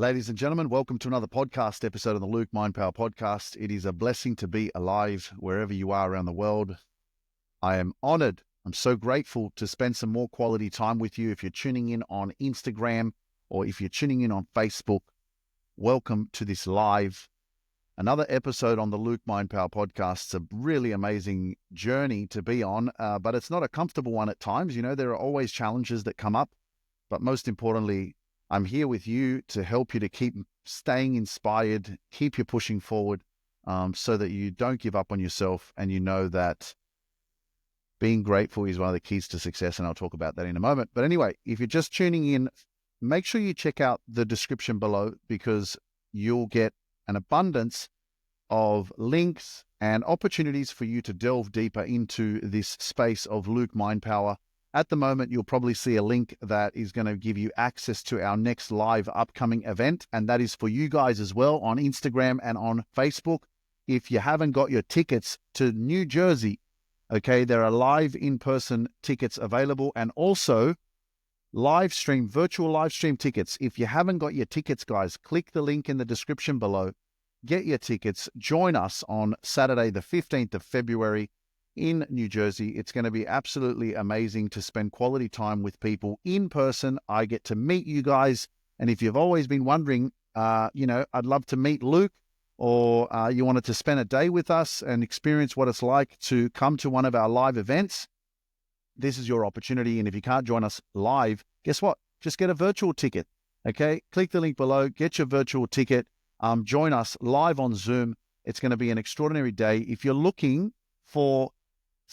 Ladies and gentlemen, welcome to another podcast episode of the Luke Mind Power Podcast. It is a blessing to be alive wherever you are around the world. I am honored. I'm so grateful to spend some more quality time with you. If you're tuning in on Instagram or if you're tuning in on Facebook, welcome to this live, another episode on the Luke Mind Power Podcast. It's a really amazing journey to be on, but it's not a comfortable one at times. You know, there are always challenges that come up, but most importantly, I'm here with you to help you to keep staying inspired, keep you pushing forward, so that you don't give up on yourself and you know that being grateful is one of the keys to success, and I'll talk about that in a moment. But anyway, if you're just tuning in, make sure you check out the description below because you'll get an abundance of links and opportunities for you to delve deeper into this space of Luke Mind Power. At the moment, you'll probably see a link that is going to give you access to our next live upcoming event, and that is for you guys as well on Instagram and on Facebook. If you haven't got your tickets to New Jersey, okay, there are live in-person tickets available and also virtual live stream tickets. If you haven't got your tickets, guys, click the link in the description below. Get your tickets. Join us on Saturday, the 15th of February, in New Jersey. It's going to be absolutely amazing to spend quality time with people in person. I get to meet you guys. And if you've always been wondering, I'd love to meet Luke, or you wanted to spend a day with us and experience what it's like to come to one of our live events, this is your opportunity. And if you can't join us live, guess what? Just get a virtual ticket. Okay. Click the link below, get your virtual ticket. Join us live on Zoom. It's going to be an extraordinary day. If you're looking for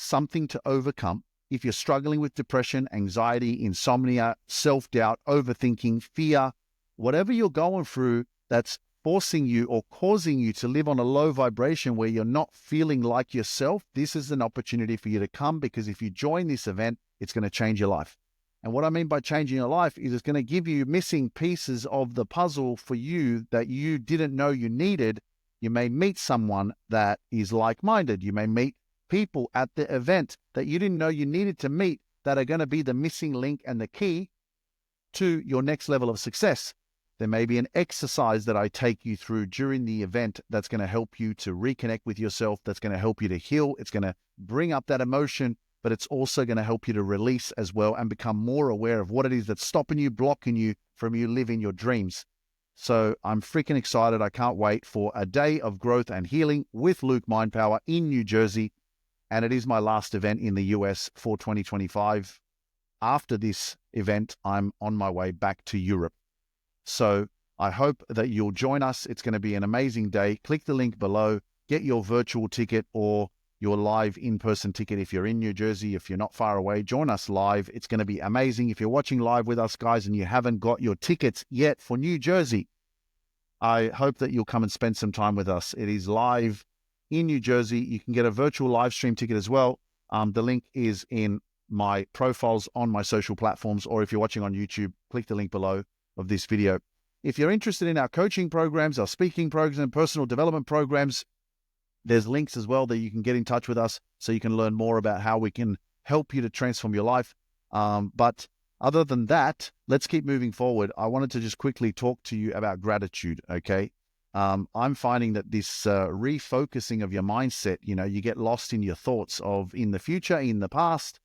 something to overcome, if you're struggling with depression, anxiety, insomnia, self-doubt, overthinking, fear, whatever you're going through that's forcing you or causing you to live on a low vibration where you're not feeling like yourself, this is an opportunity for you to come, because if you join this event, it's going to change your life. And what I mean by changing your life is it's going to give you missing pieces of the puzzle for you that you didn't know you needed. You may meet someone that is like-minded. You may meet people at the event that you didn't know you needed to meet that are going to be the missing link and the key to your next level of success. There may be an exercise that I take you through during the event that's going to help you to reconnect with yourself, that's going to help you to heal. It's going to bring up that emotion, but it's also going to help you to release as well and become more aware of what it is that's stopping you, blocking you from you living your dreams. So I'm freaking excited. I can't wait for a day of growth and healing with Luke Mind Power in New Jersey. And it is my last event in the US for 2025. After this event, I'm on my way back to Europe. So I hope that you'll join us. It's going to be an amazing day. Click the link below, get your virtual ticket or your live in-person ticket if you're in New Jersey. If you're not far away, join us live. It's going to be amazing. If you're watching live with us, guys, and you haven't got your tickets yet for New Jersey, I hope that you'll come and spend some time with us. It is live in New Jersey. You can get a virtual live stream ticket as well. The link is in my profiles on my social platforms, or if you're watching on YouTube, click the link below of this video. If you're interested in our coaching programs, our speaking programs, and personal development programs, there's links as well that you can get in touch with us so you can learn more about how we can help you to transform your life. But other than that, let's keep moving forward. I wanted to just quickly talk to you about gratitude, okay? I'm finding that this refocusing of your mindset, you get lost in your thoughts of in the future, in the past.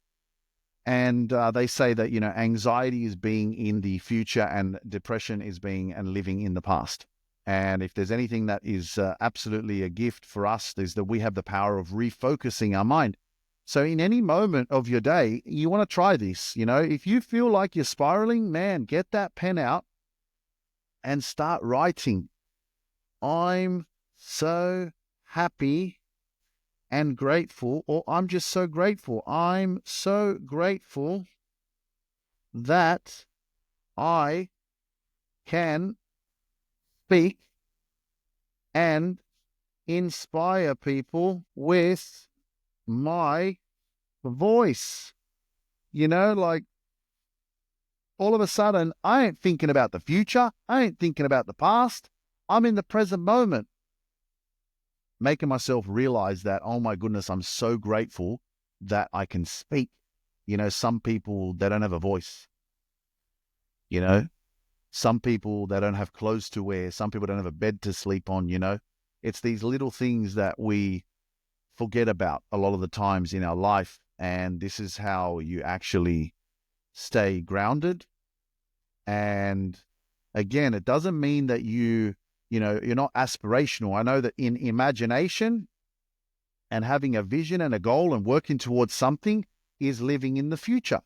And they say that, anxiety is being in the future and depression is being and living in the past. And if there's anything that is absolutely a gift for us, is that we have the power of refocusing our mind. So in any moment of your day, you want to try this. If you feel like you're spiraling, man, get that pen out and start writing. I'm so happy and grateful, or I'm just so grateful. I'm so grateful that I can speak and inspire people with my voice. Like all of a sudden, I ain't thinking about the future. I ain't thinking about the past. I'm in the present moment, making myself realize that, oh my goodness, I'm so grateful that I can speak. Some people, they don't have a voice. Some people, they don't have clothes to wear. Some people don't have a bed to sleep on, It's these little things that we forget about a lot of the times in our life. And this is how you actually stay grounded. And again, it doesn't mean that you're not aspirational. I know that in imagination and having a vision and a goal and working towards something is living in the future.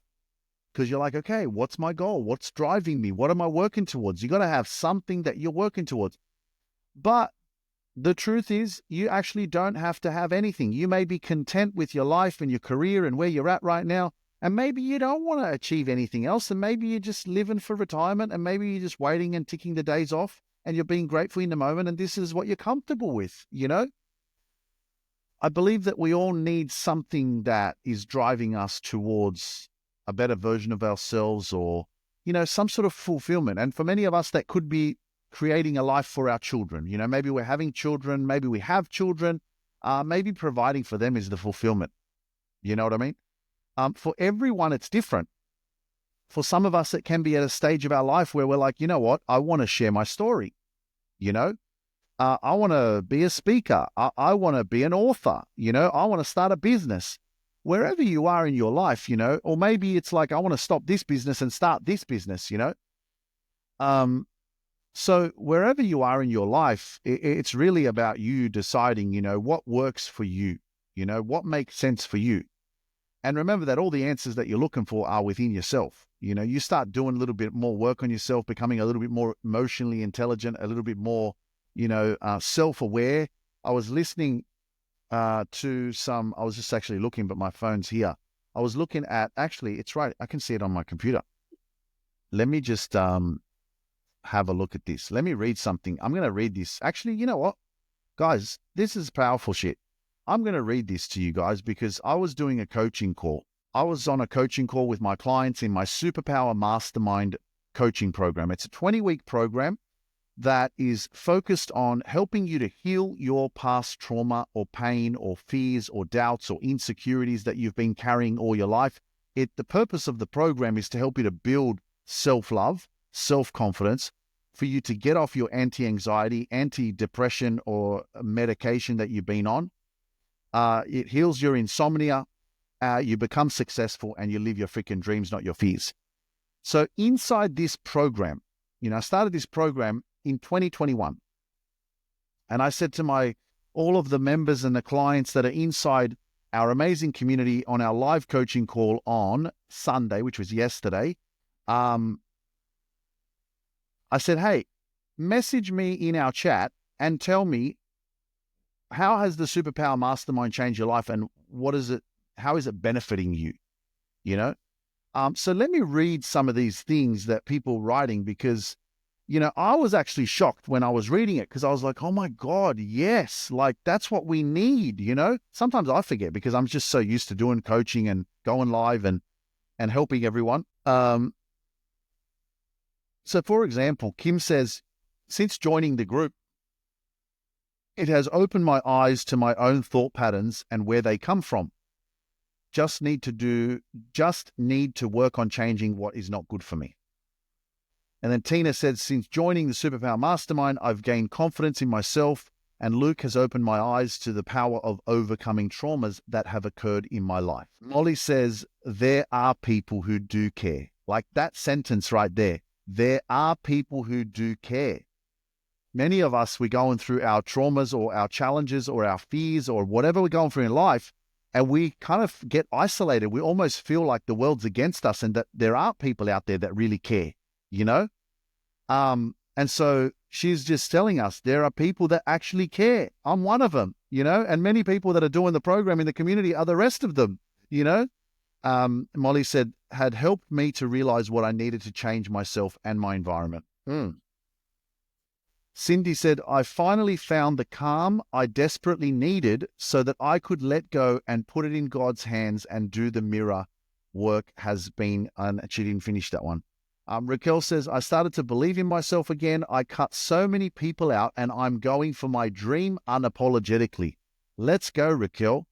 Because you're like, okay, what's my goal? What's driving me? What am I working towards? You got to have something that you're working towards. But the truth is, you actually don't have to have anything. You may be content with your life and your career and where you're at right now. And maybe you don't want to achieve anything else. And maybe you're just living for retirement. And maybe you're just waiting and ticking the days off. And you're being grateful in the moment. And this is what you're comfortable with, I believe that we all need something that is driving us towards a better version of ourselves, or, some sort of fulfillment. And for many of us, that could be creating a life for our children. Maybe we're having children, maybe we have children, maybe providing for them is the fulfillment. You know what I mean? For everyone, it's different. For some of us, it can be at a stage of our life where we're like, you know what? I want to share my story. I want to be a speaker. I want to be an author. I want to start a business. Wherever you are in your life, or maybe it's like, I want to stop this business and start this business, So wherever you are in your life, it's really about you deciding, what works for you, what makes sense for you. And remember that all the answers that you're looking for are within yourself. You start doing a little bit more work on yourself, becoming a little bit more emotionally intelligent, a little bit more, self-aware. I was listening I was just actually looking, but my phone's here. I was looking at, actually, it's right. I can see it on my computer. Let me just have a look at this. Let me read something. I'm going to read this. Actually, you know what? Guys, this is powerful shit. I'm going to read this to you guys because I was doing a coaching call. I was on a coaching call with my clients in my Superpower Mastermind coaching program. It's a 20-week program that is focused on helping you to heal your past trauma or pain or fears or doubts or insecurities that you've been carrying all your life. The purpose of the program is to help you to build self-love, self-confidence, for you to get off your anti-anxiety, anti-depression or medication that you've been on. It heals your insomnia, you become successful, and you live your freaking dreams, not your fears. So inside this program, I started this program in 2021. And I said to all of the members and the clients that are inside our amazing community on our live coaching call on Sunday, which was yesterday, I said, hey, message me in our chat and tell me, how has the Superpower Mastermind changed your life, and how is it benefiting you? So let me read some of these things that people are writing, because I was actually shocked when I was reading it, because I was like, oh my God, yes, like that's what we need, Sometimes I forget because I'm just so used to doing coaching and going live and helping everyone. So for example, Kim says, since joining the group, it has opened my eyes to my own thought patterns and where they come from. Just need to work on changing what is not good for me. And then Tina said, since joining the Superpower Mastermind, I've gained confidence in myself, and Luke has opened my eyes to the power of overcoming traumas that have occurred in my life. Molly says, there are people who do care. Like that sentence right there. There are people who do care. Many of us, we're going through our traumas or our challenges or our fears or whatever we're going through in life, and we kind of get isolated. We almost feel like the world's against us and that there are people out there that really care, And so she's just telling us there are people that actually care. I'm one of them, and many people that are doing the program in the community are the rest of them, Molly said, had helped me to realize what I needed to change myself and my environment. Cindy said, I finally found the calm I desperately needed so that I could let go and put it in God's hands and do the mirror work has been, and she didn't finish that one. Raquel says, I started to believe in myself again. I cut so many people out and I'm going for my dream unapologetically. Let's go, Raquel.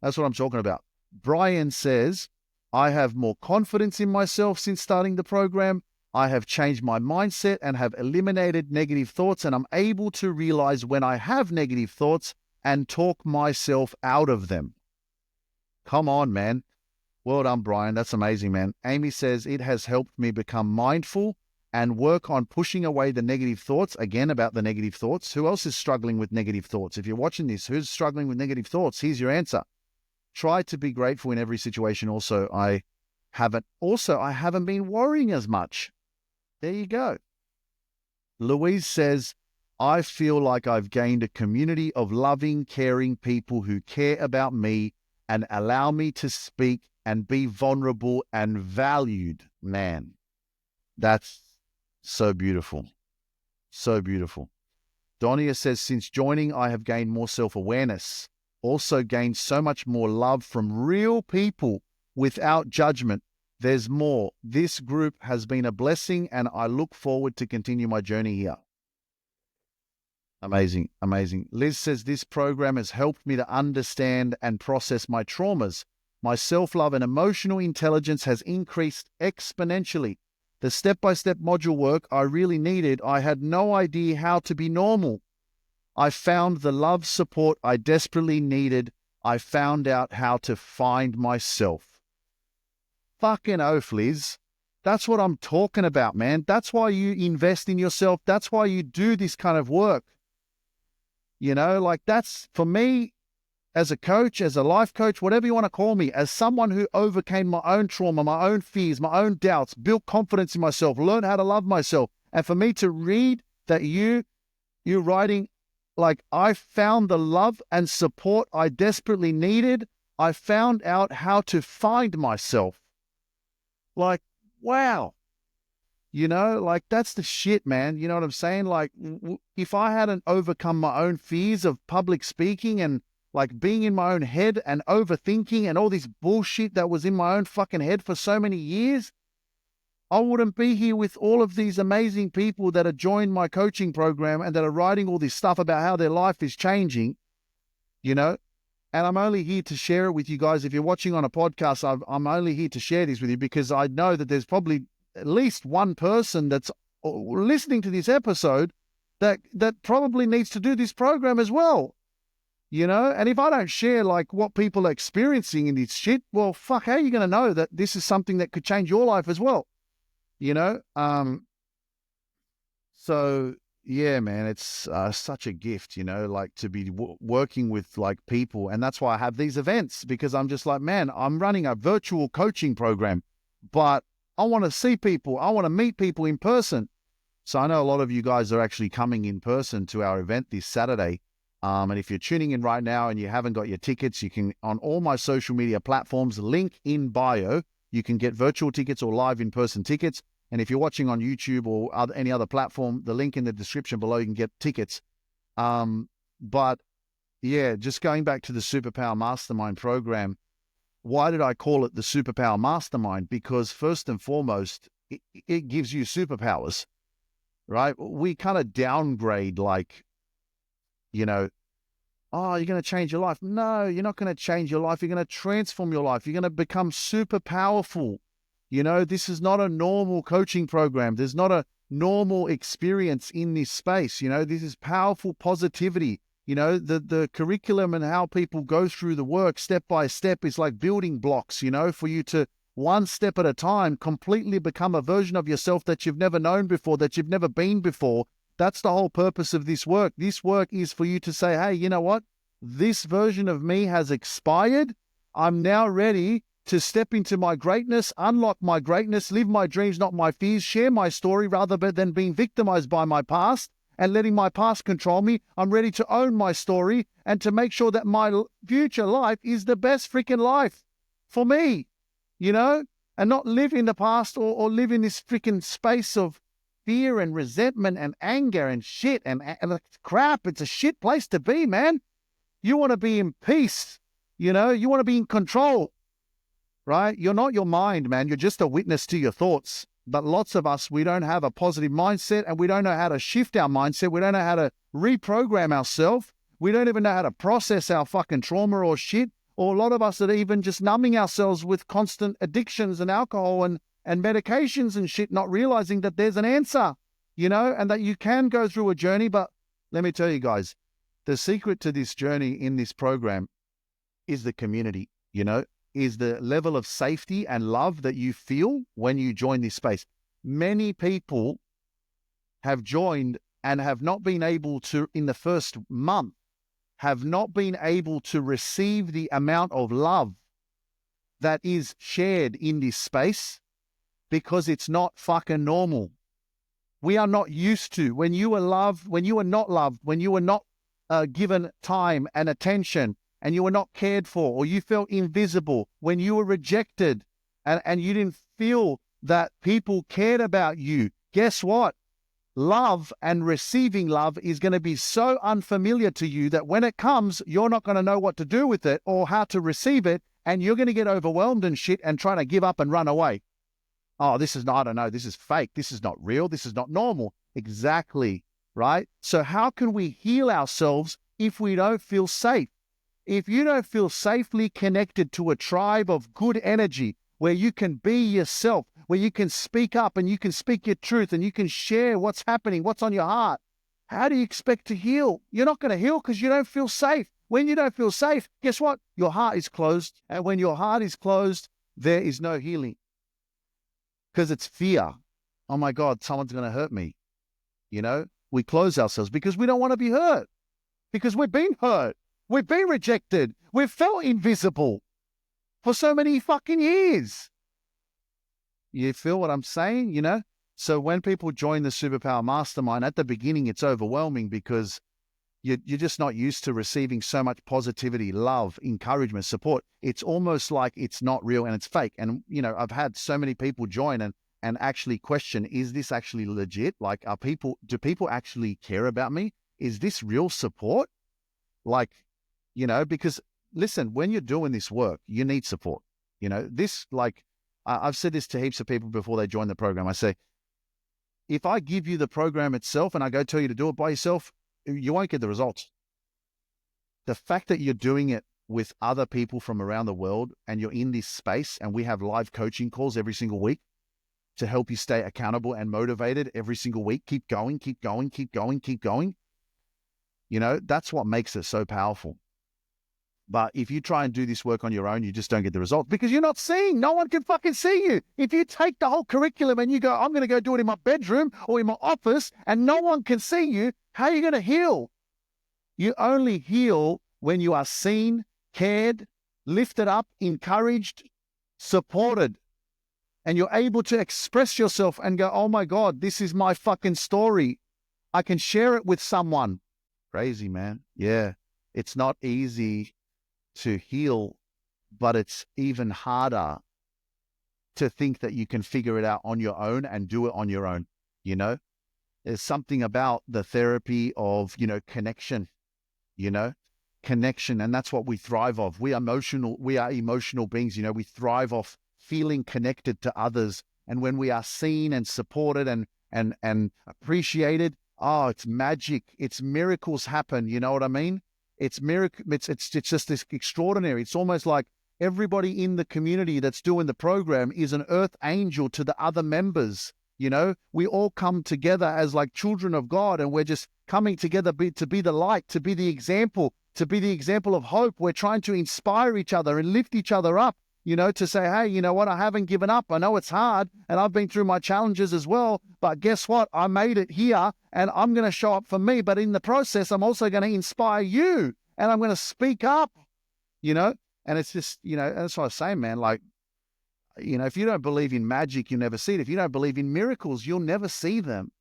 That's what I'm talking about. Brian says, I have more confidence in myself since starting the program. I have changed my mindset and have eliminated negative thoughts, and I'm able to realize when I have negative thoughts and talk myself out of them. Come on, man. Well done, Brian. That's amazing, man. Amy says, it has helped me become mindful and work on pushing away the negative thoughts. Again, about the negative thoughts. Who else is struggling with negative thoughts? If you're watching this, who's struggling with negative thoughts? Here's your answer. Try to be grateful in every situation. Also, I haven't been worrying as much. There you go. Louise says, I feel like I've gained a community of loving, caring people who care about me and allow me to speak and be vulnerable and valued. Man, that's so beautiful. So beautiful. Donia says, since joining, I have gained more self-awareness. Also gained so much more love from real people without judgment. There's more. This group has been a blessing, and I look forward to continue my journey here. Amazing, amazing. Liz says, this program has helped me to understand and process my traumas. My self-love and emotional intelligence has increased exponentially. The step-by-step module work I really needed, I had no idea how to be normal. I found the love support I desperately needed. I found out how to find myself. Fucking oath, Liz. That's what I'm talking about, man. That's why you invest in yourself. That's why you do this kind of work. You know, like that's, for me, as a coach, as a life coach, whatever you want to call me, as someone who overcame my own trauma, my own fears, my own doubts, built confidence in myself, learned how to love myself. And for me to read that you're writing, like, I found the love and support I desperately needed. I found out how to find myself. Like, wow. You know, like, that's the shit, man. You know what I'm saying? Like, if I hadn't overcome my own fears of public speaking and like being in my own head and overthinking and all this bullshit that was in my own fucking head for so many years, I wouldn't be here with all of these amazing people that have joined my coaching program and that are writing all this stuff about how their life is changing, you know? And I'm only here to share it with you guys. If you're watching on a podcast, I'm only here to share this with you because I know that there's probably at least one person that's listening to this episode that probably needs to do this program as well. You know, and if I don't share like what people are experiencing in this shit, well, fuck, how are you going to know that this is something that could change your life as well? You know? So yeah, man, it's such a gift, you know, like to be working with like people. And that's why I have these events, because I'm just like, man, I'm running a virtual coaching program, but I want to see people. I want to meet people in person. So I know a lot of you guys are actually coming in person to our event this Saturday. And if you're tuning in right now and you haven't got your tickets, you can, on all my social media platforms, link in bio, you can get virtual tickets or live in-person tickets. And if you're watching on YouTube or any other platform, the link in the description below, you can get tickets. But yeah, just going back to the Superpower Mastermind program, why did I call it the Superpower Mastermind? Because first and foremost, it gives you superpowers, right? We kind of downgrade, like, you know, oh, you're going to change your life. No, you're not going to change your life. You're going to transform your life. You're going to become super powerful. You know, this is not a normal coaching program. There's not a normal experience in this space. You know, this is powerful positivity. You know, the curriculum and how people go through the work step by step is like building blocks, you know, for you to one step at a time completely become a version of yourself that you've never known before, that you've never been before. That's the whole purpose of this work. This work is for you to say, hey, you know what? This version of me has expired. I'm now ready to step into my greatness, unlock my greatness, live my dreams, not my fears, share my story rather than being victimized by my past and letting my past control me. I'm ready to own my story and to make sure that my future life is the best freaking life for me, you know, and not live in the past or live in this freaking space of fear and resentment and anger and shit and crap. It's a shit place to be, man. You want to be in peace, you know, you want to be in control, right? You're not your mind, man. You're just a witness to your thoughts. But lots of us, we don't have a positive mindset and we don't know how to shift our mindset. We don't know how to reprogram ourselves. We don't even know how to process our fucking trauma or shit. Or a lot of us are even just numbing ourselves with constant addictions and alcohol and and medications and shit, not realizing that there's an answer, and that you can go through a journey. But let me tell you guys, the secret to this journey in this program is the community, is the level of safety and love that you feel when you join this space. Many people have joined and have not been able to, in the first month, have not been able to receive the amount of love that is shared in this space because it's not fucking normal. We are not used to, when you are loved, when you are not loved, when you are not given time and attention, and you were not cared for, or you felt invisible, when you were rejected and you didn't feel that people cared about you, guess what? Love and receiving love is going to be so unfamiliar to you that when it comes, you're not going to know what to do with it or how to receive it, and you're going to get overwhelmed and shit and trying to give up and run away. Oh, this is not, I don't know, this is fake, this is not real, this is not normal. Exactly, right? So how can we heal ourselves if we don't feel safe? If you don't feel safely connected to a tribe of good energy where you can be yourself, where you can speak up and you can speak your truth and you can share what's happening, what's on your heart, how do you expect to heal? You're not going to heal because you don't feel safe. When you don't feel safe, guess what? Your heart is closed. And when your heart is closed, there is no healing. Because it's fear. Oh my God, someone's going to hurt me. We close ourselves because we don't want to be hurt. Because we've been hurt. We've been rejected. We've felt invisible for so many fucking years. You feel what I'm saying, So when people join the Superpower Mastermind, at the beginning, it's overwhelming because you're just not used to receiving so much positivity, love, encouragement, support. It's almost like it's not real and it's fake. And, I've had so many people join and actually question, is this actually legit? Like, do people actually care about me? Is this real support? Like, because listen, when you're doing this work, you need support. I've said this to heaps of people before they join the program. I say, if I give you the program itself and I go tell you to do it by yourself, you won't get the results. The fact that you're doing it with other people from around the world and you're in this space and we have live coaching calls every single week to help you stay accountable and motivated every single week. Keep going, keep going, keep going, keep going. That's what makes it so powerful. But if you try and do this work on your own, you just don't get the results because you're not seeing. No one can fucking see you. If you take the whole curriculum and you go, I'm going to go do it in my bedroom or in my office and no one can see you, how are you going to heal? You only heal when you are seen, cared, lifted up, encouraged, supported, and you're able to express yourself and go, oh my God, this is my fucking story. I can share it with someone. Crazy, man. Yeah. It's not easy to heal, but it's even harder to think that you can figure it out on your own and do it on your own. There's something about the therapy of, connection, connection. And that's what we thrive off. We are emotional beings. We thrive off feeling connected to others. And when we are seen and supported and appreciated, oh, it's magic. It's miracles happen. You know what I mean? It's miracle. It's just this extraordinary. It's almost like everybody in the community that's doing the program is an earth angel to the other members. We all come together as like children of God, and we're just coming together to be the light, to be the example of hope. We're trying to inspire each other and lift each other up, to say, hey, you know what? I haven't given up. I know it's hard and I've been through my challenges as well, but guess what? I made it here and I'm going to show up for me. But in the process, I'm also going to inspire you and I'm going to speak up, and it's just, that's what I say, man. Like, if you don't believe in magic, you'll never see it. If you don't believe in miracles, you'll never see them.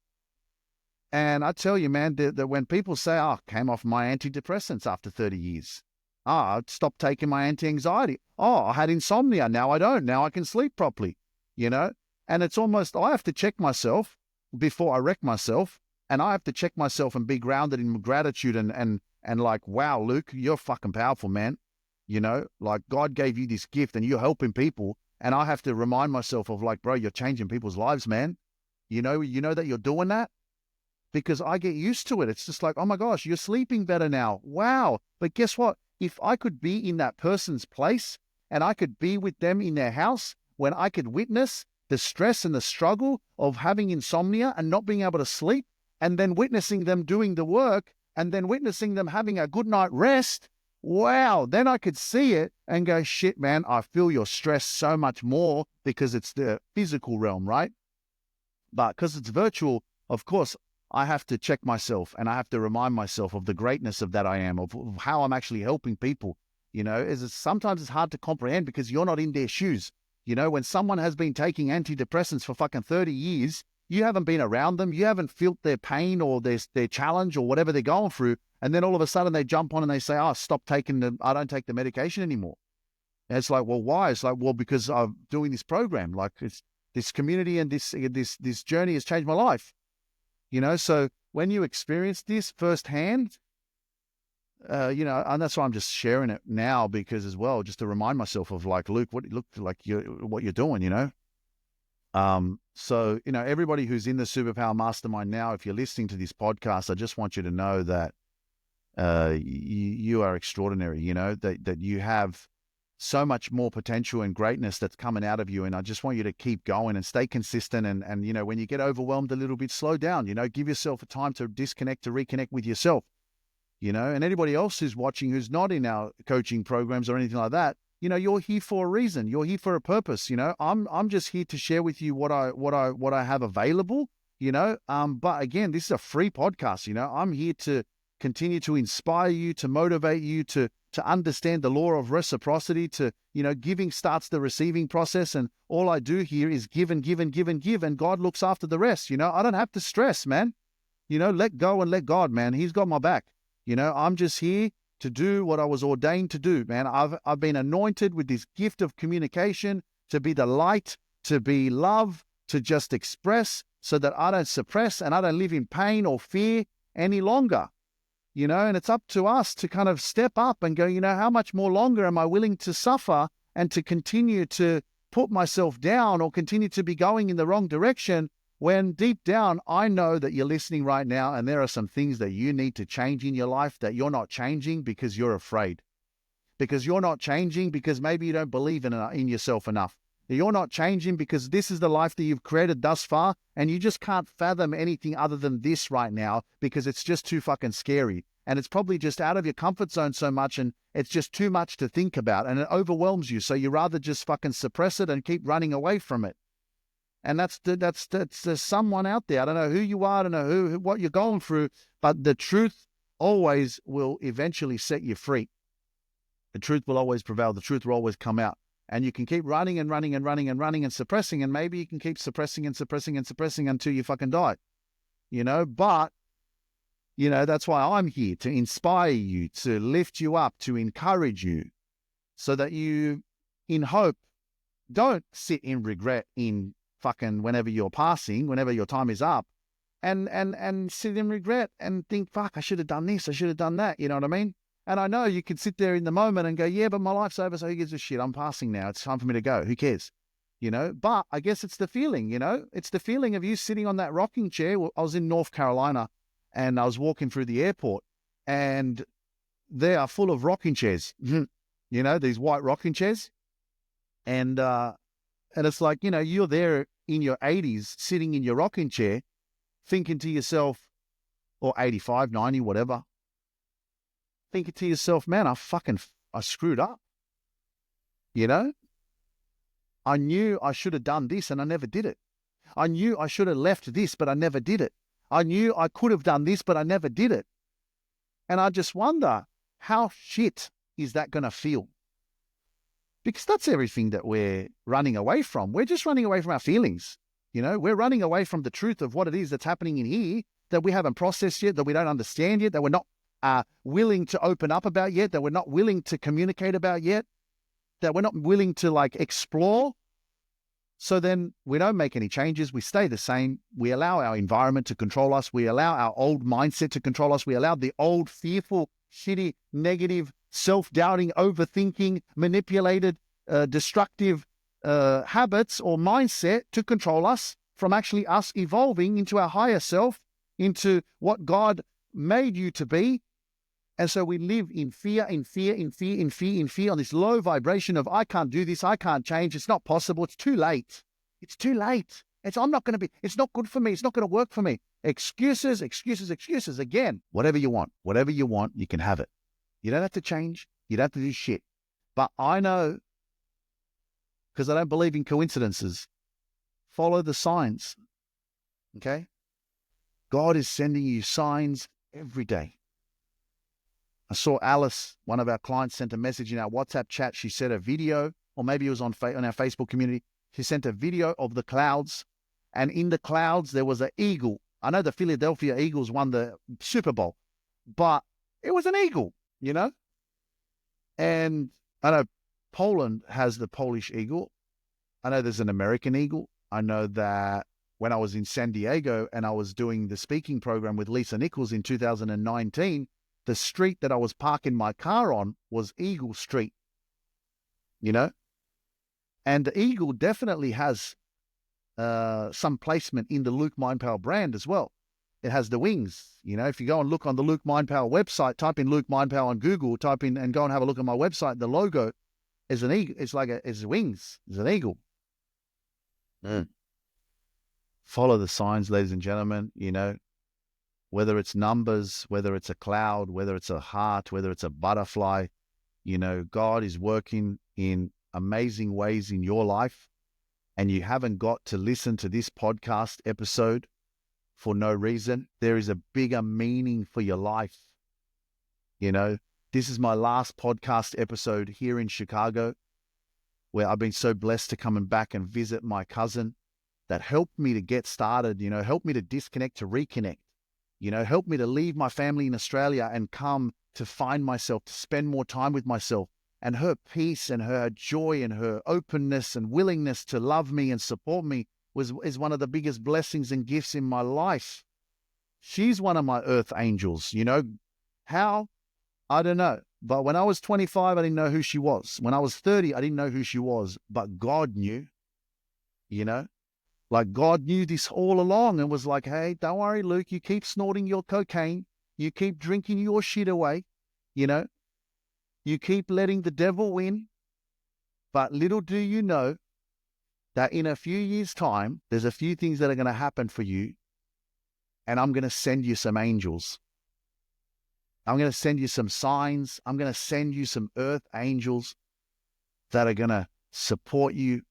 And I tell you, man, that when people say, oh, I came off my antidepressants after 30 years. Oh, I stopped taking my anti-anxiety. Oh, I had insomnia. Now I don't. Now I can sleep properly, And it's almost, I have to check myself before I wreck myself. And I have to check myself and be grounded in gratitude and like, wow, Luke, you're fucking powerful, man. Like God gave you this gift and you're helping people. And I have to remind myself of like, bro, you're changing people's lives, man. You know that you're doing that because I get used to it. It's just like, oh my gosh, you're sleeping better now. Wow. But guess what? If I could be in that person's place and I could be with them in their house when I could witness the stress and the struggle of having insomnia and not being able to sleep, and then witnessing them doing the work, and then witnessing them having a good night rest, wow, then I could see it and go, shit, man, I feel your stress so much more because it's the physical realm, right? But because it's virtual, of course, I have to check myself and I have to remind myself of the greatness of that I am, of how I'm actually helping people. Sometimes it's hard to comprehend because you're not in their shoes. When someone has been taking antidepressants for fucking 30 years, you haven't been around them, you haven't felt their pain or their challenge or whatever they're going through, and then all of a sudden they jump on and they say, oh, I don't take the medication anymore. And it's like, well, why? It's like, well, because I'm doing this program. Like, it's this community and this journey has changed my life. So when you experience this firsthand, and that's why I'm just sharing it now, because as well, just to remind myself of like, Luke, what you're doing, So, everybody who's in the Superpower Mastermind now, if you're listening to this podcast, I just want you to know that you are extraordinary, that you have so much more potential and greatness that's coming out of you. And I just want you to keep going and stay consistent. And when you get overwhelmed a little bit, slow down, give yourself a time to disconnect, to reconnect with yourself, and anybody else who's watching, who's not in our coaching programs or anything like that, you're here for a reason. You're here for a purpose. I'm just here to share with you what I have available, but again, this is a free podcast. I'm here to continue to inspire you, to motivate you, to understand the law of reciprocity, to, giving starts the receiving process. And all I do here is give and give and give and give. And God looks after the rest. I don't have to stress, man. Let go and let God, man. He's got my back. I'm just here to do what I was ordained to do, man. I've been anointed with this gift of communication, to be the light, to be love, to just express, so that I don't suppress and I don't live in pain or fear any longer. And it's up to us to kind of step up and go, how much more longer am I willing to suffer and to continue to put myself down or continue to be going in the wrong direction, when deep down, I know that you're listening right now and there are some things that you need to change in your life that you're not changing because you're afraid. Because you're not changing because maybe you don't believe in yourself enough. You're not changing because this is the life that you've created thus far, and you just can't fathom anything other than this right now because it's just too fucking scary. And it's probably just out of your comfort zone so much, and it's just too much to think about, and it overwhelms you. So you rather just fucking suppress it and keep running away from it. And that's there's someone out there. I don't know who you are. I don't know what you're going through, but the truth always will eventually set you free. The truth will always prevail. The truth will always come out. And you can keep running and running and running and running and suppressing, and maybe you can keep suppressing and suppressing and suppressing until you fucking die. But, that's why I'm here, to inspire you, to lift you up, to encourage you, so that you, in hope, don't sit in regret in fucking whenever you're passing, whenever your time is up, and sit in regret and think, fuck, I should have done this, I should have done that. You know what I mean? And I know you can sit there in the moment and go, yeah, but my life's over, so who gives a shit? I'm passing now. It's time for me to go. Who cares? But I guess it's the feeling, it's the feeling of you sitting on that rocking chair. I was in North Carolina and I was walking through the airport, and they are full of rocking chairs, these white rocking chairs. And it's like, you're there in your 80s, sitting in your rocking chair, thinking to yourself, or 85, 90, whatever, thinking to yourself, man, I screwed up. I knew I should have done this and I never did it. I knew I should have left this, but I never did it. I knew I could have done this, but I never did it. And I just wonder, how shit is that going to feel? Because that's everything that we're running away from. We're just running away from our feelings. We're running away from the truth of what it is that's happening in here that we haven't processed yet, that we don't understand yet, that we're not willing to open up about yet, that we're not willing to communicate about yet, that we're not willing to explore. So then we don't make any changes. We stay the same. We allow our environment to control us. We allow our old mindset to control us. We allow the old fearful, shitty, negative, self-doubting, overthinking, manipulated, destructive habits or mindset to control us from actually us evolving into our higher self, into what God made you to be. And so we live in fear, in fear, in fear, in fear, in fear, on this low vibration of, I can't do this, I can't change, it's not possible, it's too late. It's too late. It's not good for me. It's not going to work for me. Excuses, excuses, excuses. Again, whatever you want, you can have it. You don't have to change. You don't have to do shit. But I know, because I don't believe in coincidences, follow the signs. Okay? God is sending you signs every day. I saw Alice, one of our clients, sent a message in our WhatsApp chat. She sent a video, or maybe it was on our Facebook community. She sent a video of the clouds, and in the clouds there was an eagle. I know the Philadelphia Eagles won the Super Bowl, but it was an eagle, you know? And I know Poland has the Polish eagle. I know there's an American eagle. I know that when I was in San Diego and I was doing the speaking program with Lisa Nichols in 2019, the street that I was parking my car on was Eagle Street, you know? And the eagle definitely has some placement in the Luke Mind Power brand as well. It has the wings. You know, if you go and look on the Luke Mind Power website, type in Luke Mind Power on Google, type in and go and have a look at my website, the logo is an eagle. It's like it's wings. It's an eagle. Follow the signs, ladies and gentlemen. You know, whether it's numbers, whether it's a cloud, whether it's a heart, whether it's a butterfly, you know, God is working in amazing ways in your life. And you haven't got to listen to this podcast episode for no reason. There is a bigger meaning for your life. You know, this is my last podcast episode here in Chicago, where I've been so blessed to come back and visit my cousin that helped me to get started, you know, helped me to disconnect, to reconnect, you know, helped me to leave my family in Australia and come to find myself, to spend more time with myself. And her peace and her joy and her openness and willingness to love me and support me is one of the biggest blessings and gifts in my life. She's one of my earth angels, you know. How? I don't know. But when I was 25, I didn't know who she was. When I was 30, I didn't know who she was. But God knew, you know. Like God knew this all along and was like, hey, don't worry, Luke. You keep snorting your cocaine. You keep drinking your shit away, you know. You keep letting the devil win, but little do you know that in a few years' time, there's a few things that are going to happen for you, and I'm going to send you some angels. I'm going to send you some signs. I'm going to send you some earth angels that are going to support you,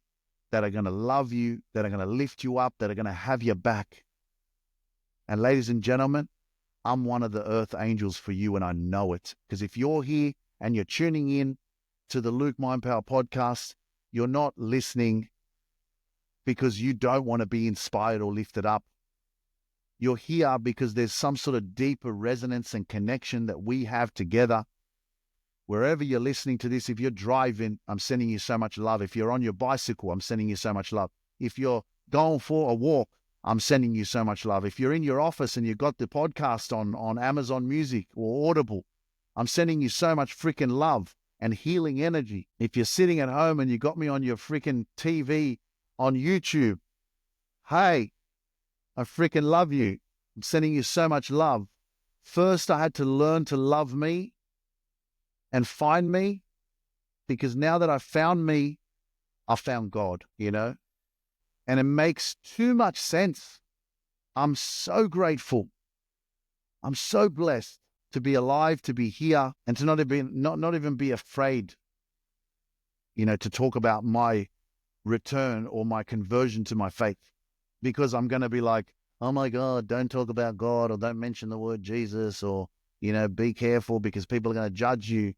that are going to love you, that are going to lift you up, that are going to have your back. And ladies and gentlemen, I'm one of the earth angels for you, and I know it. Because if you're here and you're tuning in to the Luke Mind Power podcast, you're not listening because you don't want to be inspired or lifted up. You're here because there's some sort of deeper resonance and connection that we have together. Wherever you're listening to this, if you're driving, I'm sending you so much love. If you're on your bicycle, I'm sending you so much love. If you're going for a walk, I'm sending you so much love. If you're in your office and you've got the podcast on Amazon Music or Audible, I'm sending you so much freaking love and healing energy. If you're sitting at home and you got me on your freaking TV on YouTube, hey, I freaking love you. I'm sending you so much love. First, I had to learn to love me and find me, because now that I've found me, I found God, you know, and it makes too much sense. I'm so grateful. I'm so blessed to be alive, to be here, and to not even be afraid, you know, to talk about my return or my conversion to my faith, because I'm going to be like, oh my God, don't talk about God, or don't mention the word Jesus, or, you know, be careful because people are going to judge you.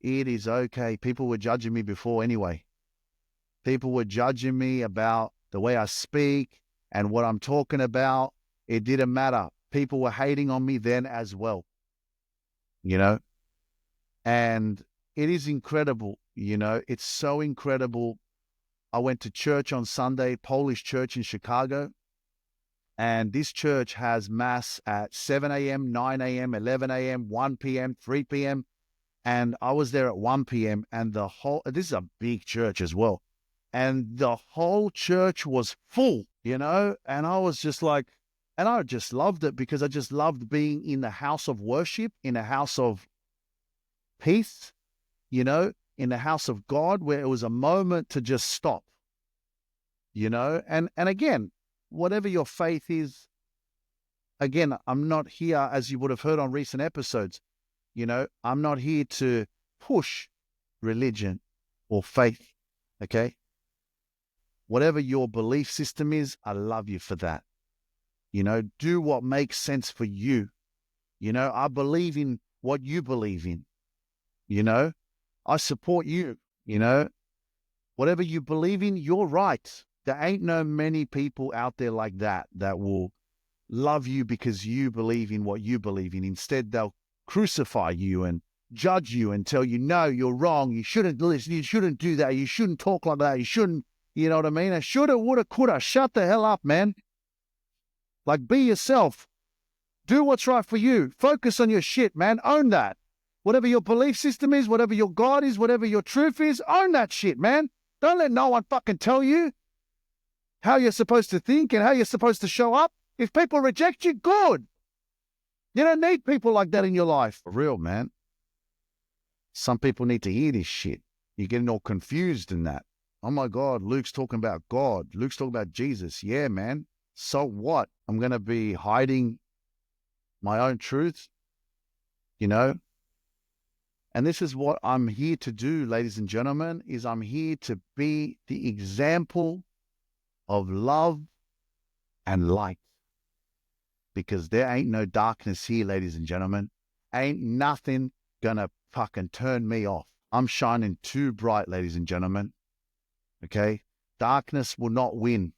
It is okay. People were judging me before anyway. People were judging me about the way I speak and what I'm talking about. It didn't matter. People were hating on me then as well, you know, and it is incredible. You know, it's so incredible. I went to church on Sunday, Polish church in Chicago, and this church has mass at 7 a.m., 9 a.m., 11 a.m., 1 p.m., 3 p.m., and I was there at 1 p.m. and this is a big church as well, and the whole church was full, you know, and I was just like, and I just loved it because I just loved being in the house of worship, in a house of peace, you know, in the house of God, where it was a moment to just stop And again, whatever your faith is, again, I'm not here, as you would have heard on recent episodes, I'm not here to push religion or faith, okay? Whatever your belief system is, I love you for that. Do what makes sense for you. I believe in what you believe in. I support you. Whatever you believe in, you're right. There ain't no many people out there like that will love you because you believe in what you believe in. Instead, they'll crucify you and judge you and tell you, no, you're wrong. You shouldn't listen. You shouldn't do that. You shouldn't talk like that. You shouldn't, you know what I mean? I shoulda, woulda, coulda. Shut the hell up, man. Like, be yourself. Do what's right for you. Focus on your shit, man. Own that. Whatever your belief system is, whatever your God is, whatever your truth is, own that shit, man. Don't let no one fucking tell you how you're supposed to think and how you're supposed to show up. If people reject you, good. You don't need people like that in your life. For real, man. Some people need to hear this shit. You're getting all confused in that. Oh my God, Luke's talking about God. Luke's talking about Jesus. Yeah, man. So what? I'm going to be hiding my own truth, And this is what I'm here to do, ladies and gentlemen, is I'm here to be the example of love and light. Because there ain't no darkness here, ladies and gentlemen. Ain't nothing gonna fucking turn me off. I'm shining too bright, ladies and gentlemen. Okay? Darkness will not win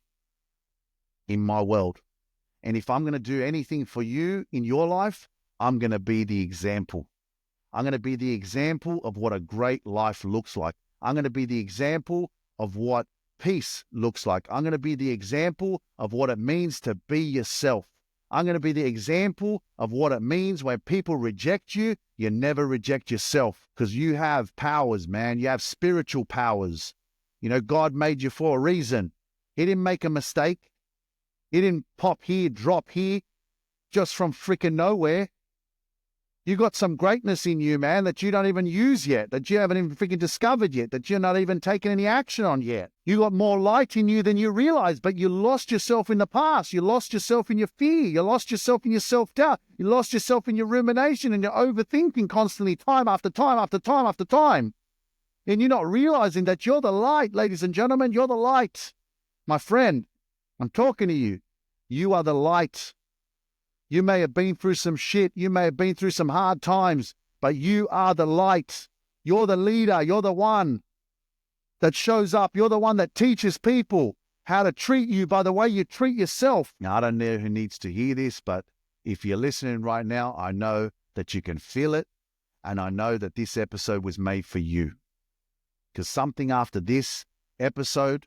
in my world. And if I'm going to do anything for you in your life, I'm going to be the example. I'm going to be the example of what a great life looks like. I'm going to be the example of what peace looks like. I'm going to be the example of what it means to be yourself. I'm going to be the example of what it means when people reject you, you never reject yourself, because you have powers, man. You have spiritual powers. God made you for a reason. He didn't make a mistake. He didn't pop here, drop here, just from freaking nowhere. You got some greatness in you, man, that you don't even use yet, that you haven't even freaking discovered yet, that you're not even taking any action on yet. You got more light in you than you realize, but you lost yourself in the past. You lost yourself in your fear. You lost yourself in your self-doubt. You lost yourself in your rumination and your overthinking constantly, time after time after time after time. And you're not realizing that you're the light, ladies and gentlemen. You're the light. My friend, I'm talking to you. You are the light. You may have been through some shit. You may have been through some hard times, but you are the light. You're the leader. You're the one that shows up. You're the one that teaches people how to treat you by the way you treat yourself. Now, I don't know who needs to hear this, but if you're listening right now, I know that you can feel it, and I know that this episode was made for you. Because something after this episode,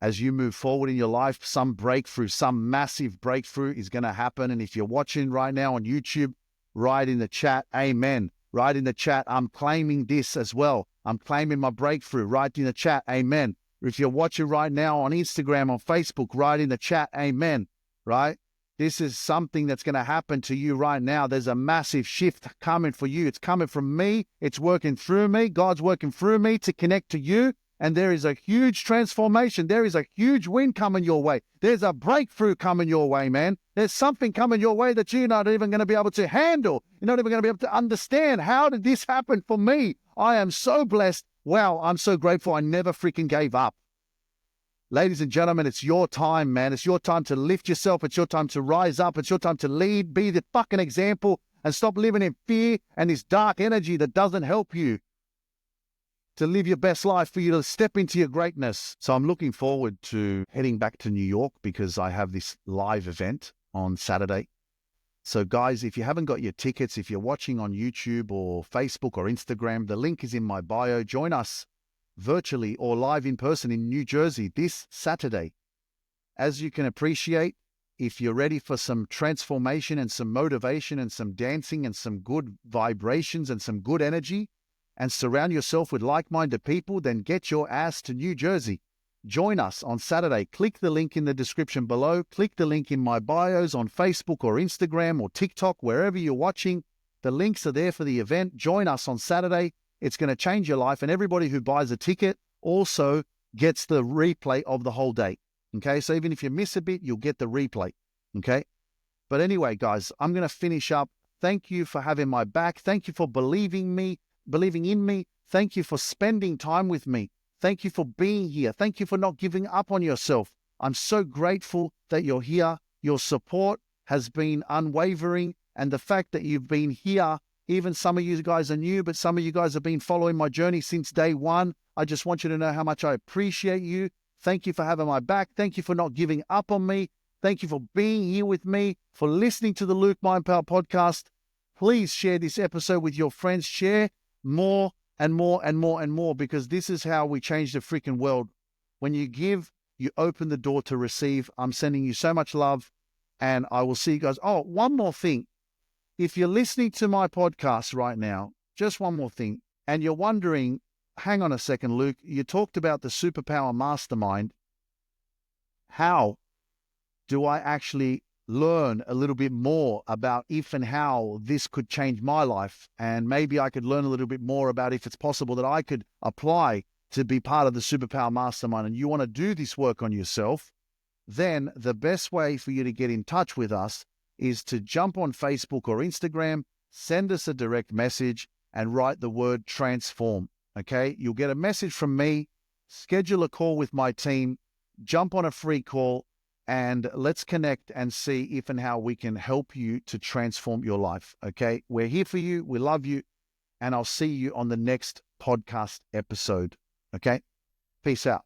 as you move forward in your life, some breakthrough, some massive breakthrough is going to happen. And if you're watching right now on YouTube, write in the chat, amen. Write in the chat, I'm claiming this as well. I'm claiming my breakthrough. Write in the chat, amen. If you're watching right now on Instagram, on Facebook, write in the chat, amen. Right? This is something that's going to happen to you right now. There's a massive shift coming for you. It's coming from me. It's working through me. God's working through me to connect to you. And there is a huge transformation. There is a huge win coming your way. There's a breakthrough coming your way, man. There's something coming your way that you're not even going to be able to handle. You're not even going to be able to understand. How did this happen for me? I am so blessed. Wow, I'm so grateful I never freaking gave up. Ladies and gentlemen, it's your time, man. It's your time to lift yourself. It's your time to rise up. It's your time to lead, be the fucking example, and stop living in fear and this dark energy that doesn't help you to live your best life, for you to step into your greatness. So I'm looking forward to heading back to New York because I have this live event on Saturday. So guys, if you haven't got your tickets, if you're watching on YouTube or Facebook or Instagram, the link is in my bio. Join us virtually or live in person in New Jersey this Saturday. As you can appreciate, if you're ready for some transformation and some motivation and some dancing and some good vibrations and some good energy, and surround yourself with like-minded people, then get your ass to New Jersey. Join us on Saturday. Click the link in the description below. Click the link in my bios on Facebook or Instagram or TikTok, wherever you're watching. The links are there for the event. Join us on Saturday. It's going to change your life. And everybody who buys a ticket also gets the replay of the whole day. Okay, so even if you miss a bit, you'll get the replay. Okay, but anyway, guys, I'm going to finish up. Thank you for having my back. Thank you for believing in me. Thank you for spending time with me. Thank you for being here. Thank you for not giving up on yourself. I'm so grateful that you're here. Your support has been unwavering, and the fact that you've been here, even some of you guys are new, but some of you guys have been following my journey since day one. I just want you to know how much I appreciate you. Thank you for having my back. Thank you for not giving up on me. Thank you for being here with me, for listening to the Luke Mind Power podcast. Please share this episode with your friends. Share more and more and more and more, because this is how we change the freaking world. When you give, you open the door to receive. I'm sending you so much love, and I will see you guys. Oh, one more thing. If you're listening to my podcast right now, just one more thing, and you're wondering, hang on a second, Luke, you talked about the Superpower Mastermind. How do I actually learn a little bit more about if and how this could change my life? And maybe I could learn a little bit more about if it's possible that I could apply to be part of the Superpower Mastermind, and you want to do this work on yourself, then the best way for you to get in touch with us is to jump on Facebook or Instagram, send us a direct message, and write the word transform. Okay? You'll get a message from me, schedule a call with my team, jump on a free call, and let's connect and see if and how we can help you to transform your life. Okay? We're here for you. We love you. And I'll see you on the next podcast episode. Okay? Peace out.